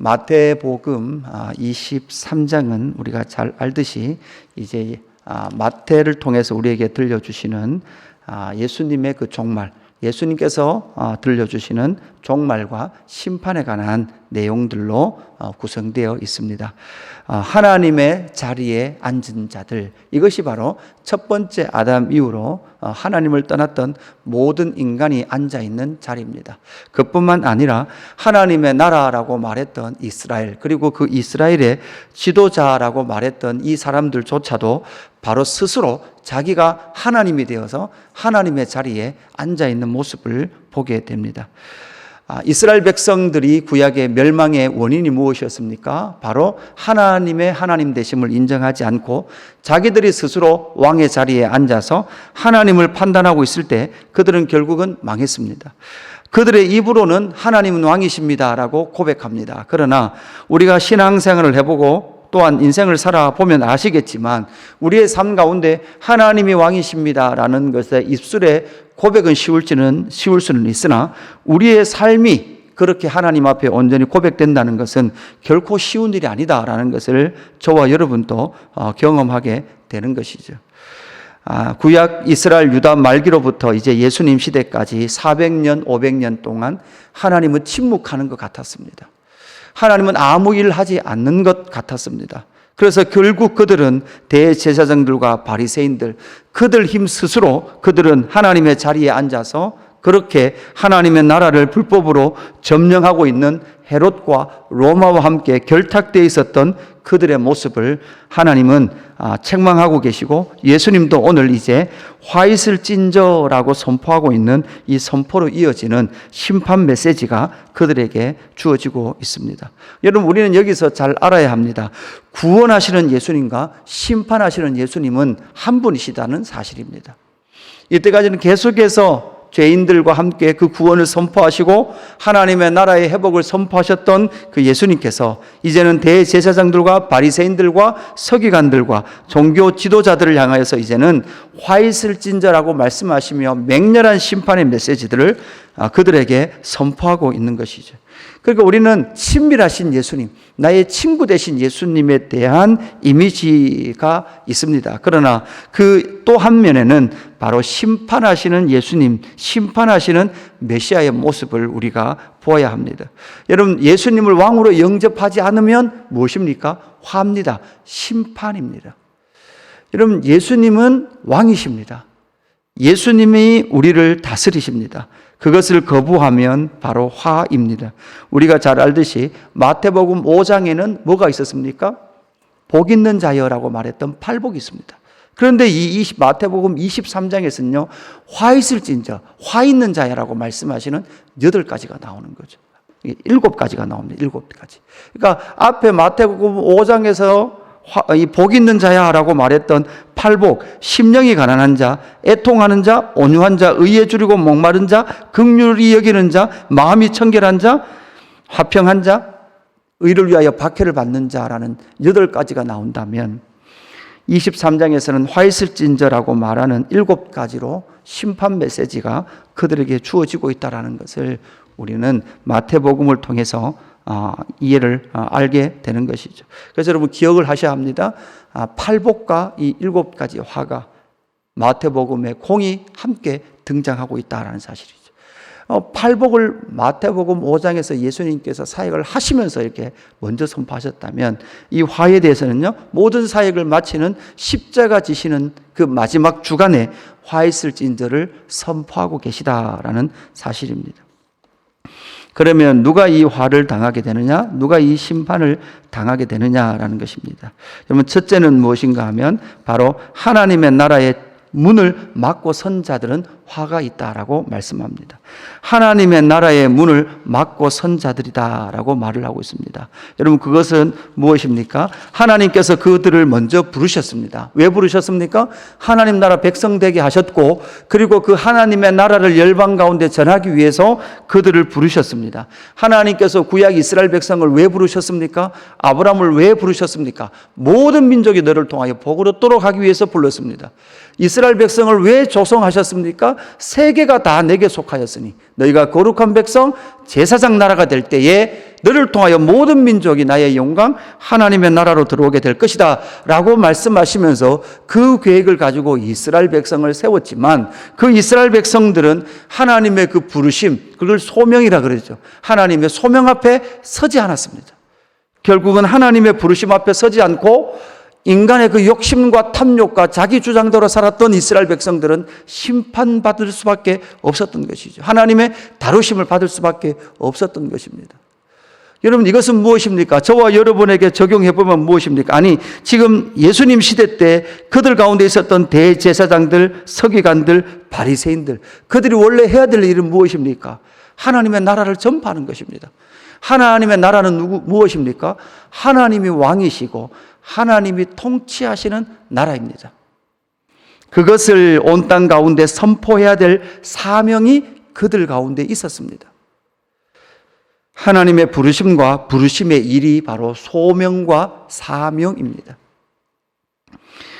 마태복음 23장은 우리가 잘 알듯이 이제 마태를 통해서 우리에게 들려주시는 예수님의 그 종말, 예수님께서 들려주시는 종말과 심판에 관한 내용들로 구성되어 있습니다. 하나님의 자리에 앉은 자들, 이것이 바로 첫 번째 아담 이후로 하나님을 떠났던 모든 인간이 앉아있는 자리입니다. 그뿐만 아니라 하나님의 나라라고 말했던 이스라엘, 그리고 그 이스라엘의 지도자라고 말했던 이 사람들조차도 바로 스스로 자기가 하나님이 되어서 하나님의 자리에 앉아있는 모습을 보게 됩니다. 이스라엘 백성들이 구약의 멸망의 원인이 무엇이었습니까? 바로 하나님의 하나님 되심을 인정하지 않고 자기들이 스스로 왕의 자리에 앉아서 하나님을 판단하고 있을 때 그들은 결국은 망했습니다. 그들의 입으로는 하나님은 왕이십니다라고 고백합니다. 그러나 우리가 신앙생활을 해보고 또한 인생을 살아보면 아시겠지만 우리의 삶 가운데 하나님이 왕이십니다라는 것에 입술에 고백은 쉬울 수는 있으나 우리의 삶이 그렇게 하나님 앞에 온전히 고백된다는 것은 결코 쉬운 일이 아니다라는 것을 저와 여러분도 경험하게 되는 것이죠. 구약 이스라엘 유다 말기로부터 이제 예수님 시대까지 400년, 500년 동안 하나님은 침묵하는 것 같았습니다. 하나님은 아무 일을 하지 않는 것 같았습니다. 그래서 결국 그들은 대제사장들과 바리새인들, 그들 힘 스스로 그들은 하나님의 자리에 앉아서 그렇게 하나님의 나라를 불법으로 점령하고 있는 헤롯과 로마와 함께 결탁되어 있었던 그들의 모습을 하나님은 책망하고 계시고, 예수님도 오늘 이제 화 있을 찐저라고 선포하고 있는 이 선포로 이어지는 심판 메시지가 그들에게 주어지고 있습니다. 여러분, 우리는 여기서 잘 알아야 합니다. 구원하시는 예수님과 심판하시는 예수님은 한 분이시다는 사실입니다. 이때까지는 계속해서 죄인들과 함께 그 구원을 선포하시고 하나님의 나라의 회복을 선포하셨던 그 예수님께서 이제는 대제사장들과 바리새인들과 서기관들과 종교 지도자들을 향하여서 이제는 화 있을진저라고 말씀하시며 맹렬한 심판의 메시지들을 그들에게 선포하고 있는 것이죠. 그러니까 우리는 친밀하신 예수님, 나의 친구 되신 예수님에 대한 이미지가 있습니다. 그러나 그 또 한 면에는 바로 심판하시는 예수님, 심판하시는 메시아의 모습을 우리가 보아야 합니다. 여러분, 예수님을 왕으로 영접하지 않으면 무엇입니까? 화입니다. 심판입니다. 여러분, 예수님은 왕이십니다. 예수님이 우리를 다스리십니다. 그것을 거부하면 바로 화입니다. 우리가 잘 알듯이 마태복음 5장에는 뭐가 있었습니까? 복 있는 자여라고 말했던 팔복이 있습니다. 그런데 이 마태복음 23장에서는요, 화 있을진저, 화 있는 자야라고 말씀하시는 8가지가 나오는 거죠. 7가지가 나옵니다. 7가지. 그러니까 앞에 마태복음 5장에서 이 복 있는 자야라고 말했던 팔복, 심령이 가난한 자, 애통하는 자, 온유한 자, 의에 줄이고 목마른 자, 긍휼히 여기는 자, 마음이 청결한 자, 화평한 자, 의를 위하여 박해를 받는 자라는 8가지가 나온다면 23장에서는 화 있을진저라고 말하는 7가지로 심판 메시지가 그들에게 주어지고 있다는 것을 우리는 마태복음을 통해서 이해를 알게 되는 것이죠. 그래서 여러분 기억을 하셔야 합니다. 팔복과 이 7가지 화가 마태복음에 공이 함께 등장하고 있다는 사실이죠. 팔복을 마태복음 5장에서 예수님께서 사역을 하시면서 이렇게 먼저 선포하셨다면 이 화에 대해서는요, 모든 사역을 마치는 십자가 지시는 그 마지막 주간에 화 있을진저를 선포하고 계시다라는 사실입니다. 그러면 누가 이 화를 당하게 되느냐? 누가 이 심판을 당하게 되느냐라는 것입니다. 그러면 첫째는 무엇인가 하면 바로 하나님의 나라의 문을 막고 선 자들은 화가 있다라고 말씀합니다. 하나님의 나라의 문을 막고 선 자들이다라고 말을 하고 있습니다. 여러분, 그것은 무엇입니까? 하나님께서 그들을 먼저 부르셨습니다. 왜 부르셨습니까? 하나님 나라 백성 되게 하셨고, 그리고 그 하나님의 나라를 열방 가운데 전하기 위해서 그들을 부르셨습니다. 하나님께서 구약 이스라엘 백성을 왜 부르셨습니까? 아브라함을 왜 부르셨습니까? 모든 민족이 너를 통하여 복을 얻도록 하기 위해서 불렀습니다. 이스라엘 백성을 왜 조성하셨습니까? 세계가 다 내게 속하였으니 너희가 거룩한 백성 제사장 나라가 될 때에 너를 통하여 모든 민족이 나의 영광 하나님의 나라로 들어오게 될 것이다 라고 말씀하시면서 그 계획을 가지고 이스라엘 백성을 세웠지만 그 이스라엘 백성들은 하나님의 그 부르심, 그걸 소명이라 그러죠. 하나님의 소명 앞에 서지 않았습니다. 결국은 하나님의 부르심 앞에 서지 않고 인간의 그 욕심과 탐욕과 자기 주장대로 살았던 이스라엘 백성들은 심판받을 수밖에 없었던 것이죠. 하나님의 다루심을 받을 수밖에 없었던 것입니다. 여러분, 이것은 무엇입니까? 저와 여러분에게 적용해보면 무엇입니까? 아니, 지금 예수님 시대 때 그들 가운데 있었던 대제사장들, 서기관들, 바리새인들, 그들이 원래 해야 될 일은 무엇입니까? 하나님의 나라를 전파하는 것입니다. 하나님의 나라는 무엇입니까? 하나님이 왕이시고 하나님이 통치하시는 나라입니다. 그것을 온 땅 가운데 선포해야 될 사명이 그들 가운데 있었습니다. 하나님의 부르심과 부르심의 일이 바로 소명과 사명입니다.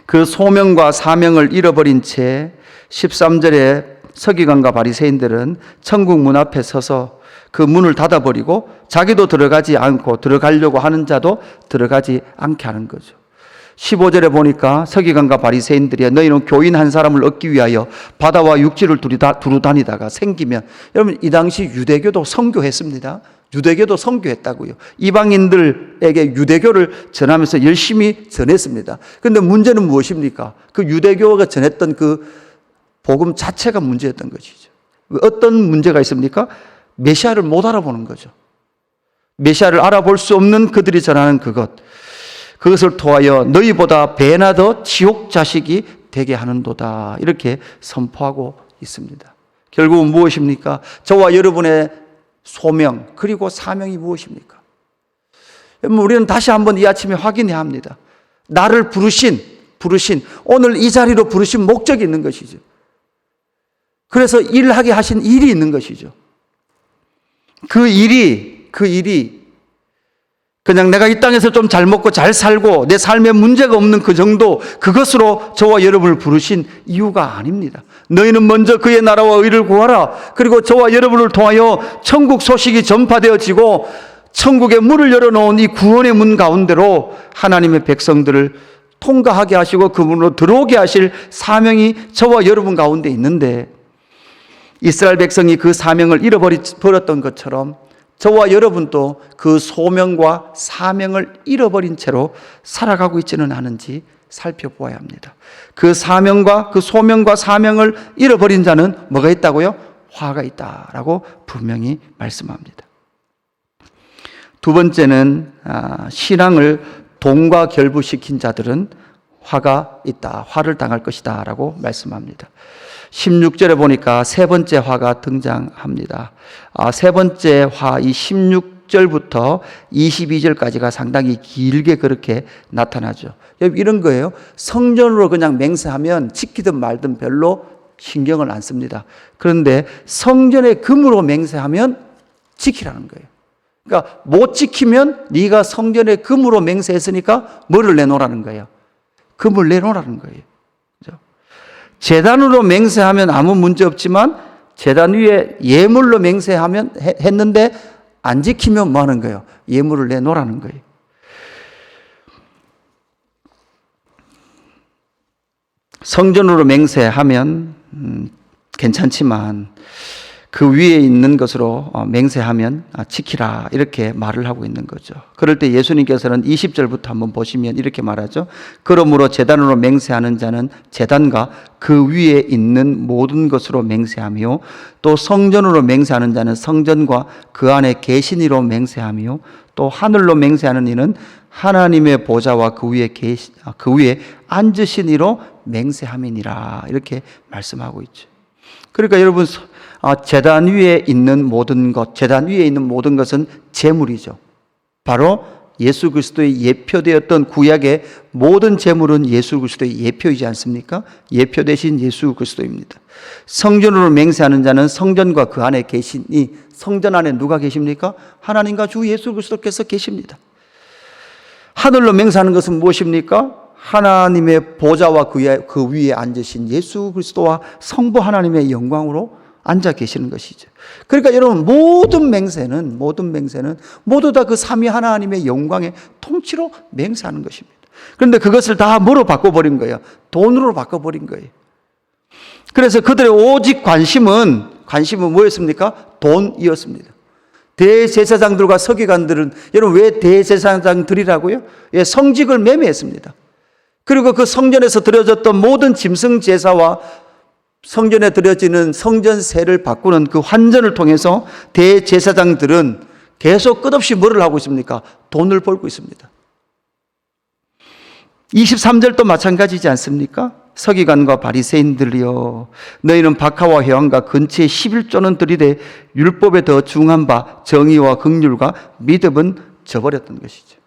그 소명과 사명을 잃어버린 채 13절에 서기관과 바리새인들은 천국 문 앞에 서서 그 문을 닫아버리고 자기도 들어가지 않고 들어가려고 하는 자도 들어가지 않게 하는 거죠. 15절에 보니까 서기관과 바리새인들이 너희는 교인 한 사람을 얻기 위하여 바다와 육지를 두루 다니다가 생기면, 여러분 이 당시 유대교도 선교했습니다. 유대교도 선교했다고요. 이방인들에게 유대교를 전하면서 열심히 전했습니다. 그런데 문제는 무엇입니까? 그 유대교가 전했던 그 복음 자체가 문제였던 것이죠. 어떤 문제가 있습니까? 메시아를 못 알아보는 거죠. 메시아를 알아볼 수 없는 그들이 전하는 그것을 통하여 너희보다 배나 더 지옥 자식이 되게 하는도다, 이렇게 선포하고 있습니다. 결국은 무엇입니까? 저와 여러분의 소명 그리고 사명이 무엇입니까? 우리는 다시 한번 이 아침에 확인해야 합니다. 나를 부르신 오늘 이 자리로 부르신 목적이 있는 것이죠. 그래서 일하게 하신 일이 있는 것이죠. 그 일이 그냥 내가 이 땅에서 좀 잘 먹고 잘 살고 내 삶에 문제가 없는 그 정도, 그것으로 저와 여러분을 부르신 이유가 아닙니다. 너희는 먼저 그의 나라와 의를 구하라. 그리고 저와 여러분을 통하여 천국 소식이 전파되어지고 천국의 문을 열어놓은 이 구원의 문 가운데로 하나님의 백성들을 통과하게 하시고 그 문으로 들어오게 하실 사명이 저와 여러분 가운데 있는데, 이스라엘 백성이 그 사명을 잃어버렸던 것처럼 저와 여러분도 그 소명과 사명을 잃어버린 채로 살아가고 있지는 않은지 살펴보아야 합니다. 그 사명과 그 소명과 사명을 잃어버린 자는 뭐가 있다고요? 화가 있다라고 분명히 말씀합니다. 두 번째는 신앙을 돈과 결부시킨 자들은 화가 있다, 화를 당할 것이다 라고 말씀합니다. 16절에 보니까 세 번째 화가 등장합니다. 세 번째 화, 이 16절부터 22절까지가 상당히 길게 그렇게 나타나죠. 이런 거예요. 성전으로 그냥 맹세하면 지키든 말든 별로 신경을 안 씁니다. 그런데 성전의 금으로 맹세하면 지키라는 거예요. 그러니까 못 지키면 네가 성전의 금으로 맹세했으니까 뭐를 내놓으라는 거예요? 금을 내놓으라는 거예요. 제단으로 맹세하면 아무 문제 없지만 제단 위에 예물로 맹세하면 했는데 안 지키면 뭐 하는 거예요? 예물을 내놓으라는 거예요. 성전으로 맹세하면 괜찮지만 그 위에 있는 것으로 맹세하면 지키라, 이렇게 말을 하고 있는 거죠. 그럴 때 예수님께서는 20절부터 한번 보시면 이렇게 말하죠. 그러므로 제단으로 맹세하는 자는 제단과 그 위에 있는 모든 것으로 맹세하며, 또 성전으로 맹세하는 자는 성전과 그 안에 계신 이로 맹세하며, 또 하늘로 맹세하는 이는 하나님의 보좌와 그 위에 앉으신 이로 맹세함이니라, 이렇게 말씀하고 있죠. 그러니까 여러분, 제단 위에 있는 모든 것은 제물이죠. 바로 예수 그리스도의 예표되었던 구약의 모든 제물은 예수 그리스도의 예표이지 않습니까? 예표 대신 예수 그리스도입니다. 성전으로 맹세하는 자는 성전과 그 안에 계시니, 성전 안에 누가 계십니까? 하나님과 주 예수 그리스도께서 계십니다. 하늘로 맹세하는 것은 무엇입니까? 하나님의 보좌와 그 위에 앉으신 예수 그리스도와 성부 하나님의 영광으로 앉아 계시는 것이죠. 그러니까 여러분, 모든 맹세는 모두 다 그 삼위 하나님의 영광의 통치로 맹세하는 것입니다. 그런데 그것을 다 뭐로 바꿔버린 거예요? 돈으로 바꿔버린 거예요. 그래서 그들의 오직 관심은 뭐였습니까? 돈이었습니다. 대제사장들과 서기관들은, 여러분, 왜 대제사장들이라고요? 예, 성직을 매매했습니다. 그리고 그 성전에서 드려졌던 모든 짐승 제사와 성전에 드려지는 성전세를 바꾸는 그 환전을 통해서 대제사장들은 계속 끝없이 뭐를 하고 있습니까? 돈을 벌고 있습니다. 23절도 마찬가지지 않습니까? 서기관과 바리새인들이여, 너희는 박하와 회왕과 근처에 11조는 들이되 율법에 더 중한 바 정의와 긍휼과 믿음은 저버렸던 것이죠.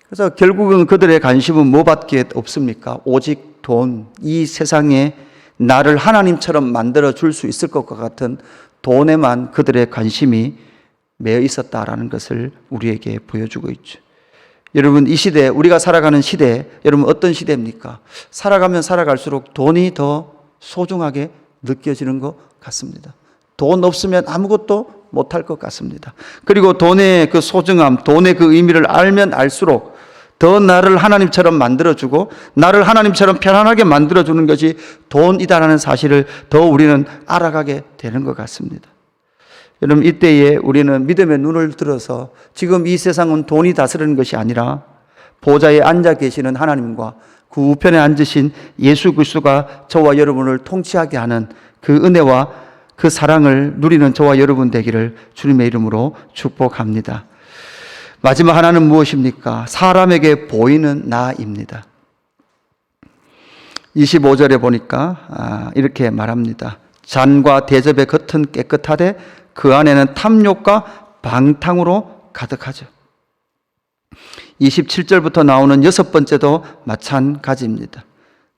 그래서 결국은 그들의 관심은 뭐밖에 없습니까? 오직 돈. 이 세상에 나를 하나님처럼 만들어 줄 수 있을 것과 같은 돈에만 그들의 관심이 매여 있었다라는 것을 우리에게 보여주고 있죠. 여러분, 이 시대, 우리가 살아가는 시대, 여러분 어떤 시대입니까? 살아가면 살아갈수록 돈이 더 소중하게 느껴지는 것 같습니다. 돈 없으면 아무것도 못할 것 같습니다. 그리고 돈의 그 소중함, 돈의 그 의미를 알면 알수록 더 나를 하나님처럼 만들어주고 나를 하나님처럼 편안하게 만들어주는 것이 돈이다라는 사실을 더 우리는 알아가게 되는 것 같습니다. 여러분, 이때에 우리는 믿음의 눈을 들어서 지금 이 세상은 돈이 다스리는 것이 아니라 보좌에 앉아 계시는 하나님과 그 우편에 앉으신 예수 그리스도가 저와 여러분을 통치하게 하는 그 은혜와 그 사랑을 누리는 저와 여러분 되기를 주님의 이름으로 축복합니다. 마지막 하나는 무엇입니까? 사람에게 보이는 나입니다. 25절에 보니까 이렇게 말합니다. 잔과 대접의 겉은 깨끗하되 그 안에는 탐욕과 방탕으로 가득하죠. 27절부터 나오는 여섯 번째도 마찬가지입니다.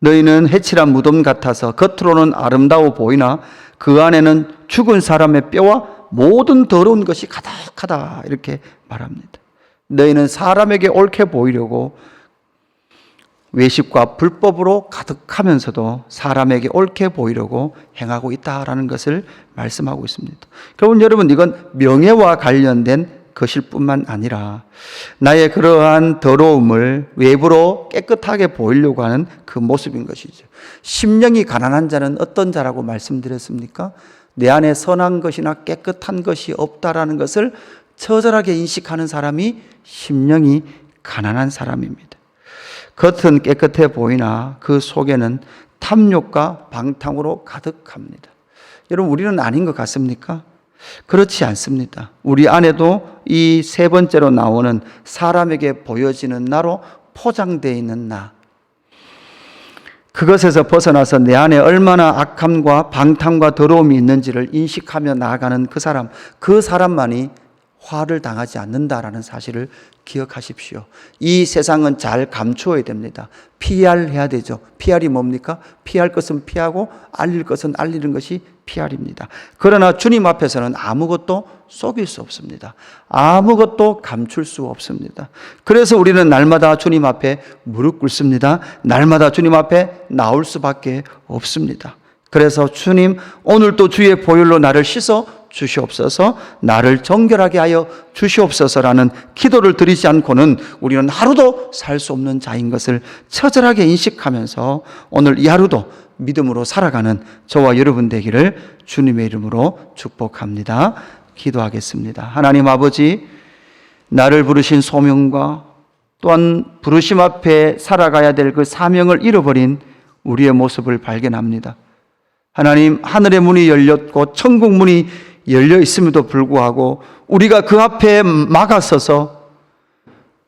너희는 해칠한 무덤 같아서 겉으로는 아름다워 보이나 그 안에는 죽은 사람의 뼈와 모든 더러운 것이 가득하다, 이렇게 말합니다. 너희는 사람에게 옳게 보이려고 외식과 불법으로 가득하면서도 사람에게 옳게 보이려고 행하고 있다라는 것을 말씀하고 있습니다. 그러면 여러분, 이건 명예와 관련된 것일 뿐만 아니라 나의 그러한 더러움을 외부로 깨끗하게 보이려고 하는 그 모습인 것이죠. 심령이 가난한 자는 어떤 자라고 말씀드렸습니까? 내 안에 선한 것이나 깨끗한 것이 없다라는 것을 처절하게 인식하는 사람이 심령이 가난한 사람입니다. 겉은 깨끗해 보이나 그 속에는 탐욕과 방탕으로 가득합니다. 여러분, 우리는 아닌 것 같습니까? 그렇지 않습니다. 우리 안에도 이 세 번째로 나오는 사람에게 보여지는 나로 포장되어 있는 나, 그것에서 벗어나서 내 안에 얼마나 악함과 방탕과 더러움이 있는지를 인식하며 나아가는 그 사람만이 화를 당하지 않는다라는 사실을 기억하십시오. 이 세상은 잘 감추어야 됩니다. PR해야 되죠. PR이 뭡니까? 피할 것은 피하고 알릴 것은 알리는 것이 PR입니다. 그러나 주님 앞에서는 아무것도 속일 수 없습니다. 아무것도 감출 수 없습니다. 그래서 우리는 날마다 주님 앞에 무릎 꿇습니다. 날마다 주님 앞에 나올 수밖에 없습니다. 그래서 주님, 오늘도 주의 보혈로 나를 씻어 주시옵소서, 나를 정결하게 하여 주시옵소서라는 기도를 드리지 않고는 우리는 하루도 살 수 없는 자인 것을 처절하게 인식하면서 오늘 이 하루도 믿음으로 살아가는 저와 여러분 되기를 주님의 이름으로 축복합니다. 기도하겠습니다. 하나님 아버지, 나를 부르신 소명과 또한 부르심 앞에 살아가야 될 그 사명을 잃어버린 우리의 모습을 발견합니다. 하나님, 하늘의 문이 열렸고 천국 문이 열려 있음에도 불구하고 우리가 그 앞에 막아서서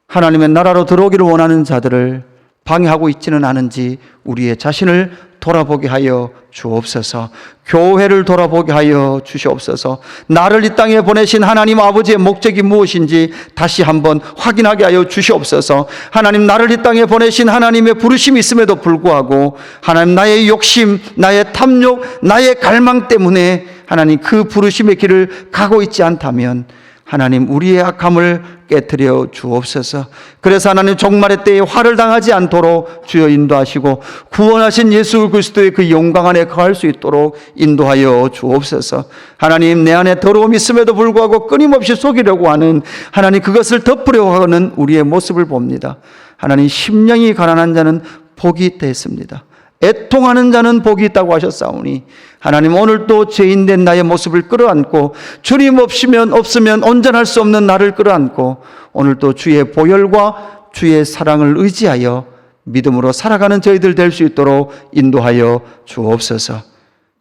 하나님의 나라로 들어오기를 원하는 자들을 방해하고 있지는 않은지 우리의 자신을 돌아보게 하여 주옵소서. 교회를 돌아보게 하여 주시옵소서. 나를 이 땅에 보내신 하나님 아버지의 목적이 무엇인지 다시 한번 확인하게 하여 주시옵소서. 하나님, 나를 이 땅에 보내신 하나님의 부르심이 있음에도 불구하고 하나님, 나의 욕심, 나의 탐욕, 나의 갈망 때문에 하나님 그 부르심의 길을 가고 있지 않다면 하나님 우리의 악함을 깨트려 주옵소서. 그래서 하나님 종말의 때에 화를 당하지 않도록 주여 인도하시고 구원하신 예수 그리스도의 그 영광 안에 거할 수 있도록 인도하여 주옵소서. 하나님 내 안에 더러움이 있음에도 불구하고 끊임없이 속이려고 하는 하나님 그것을 덮으려고 하는 우리의 모습을 봅니다. 하나님 심령이 가난한 자는 복이 있다 했습니다. 애통하는 자는 복이 있다고 하셨사오니 하나님 오늘도 죄인된 나의 모습을 끌어안고 주님 없으면 온전할 수 없는 나를 끌어안고 오늘도 주의 보혈과 주의 사랑을 의지하여 믿음으로 살아가는 저희들 될 수 있도록 인도하여 주옵소서.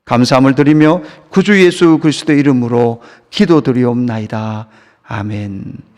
감사함을 드리며 구주 예수 그리스도의 이름으로 기도드리옵나이다. 아멘.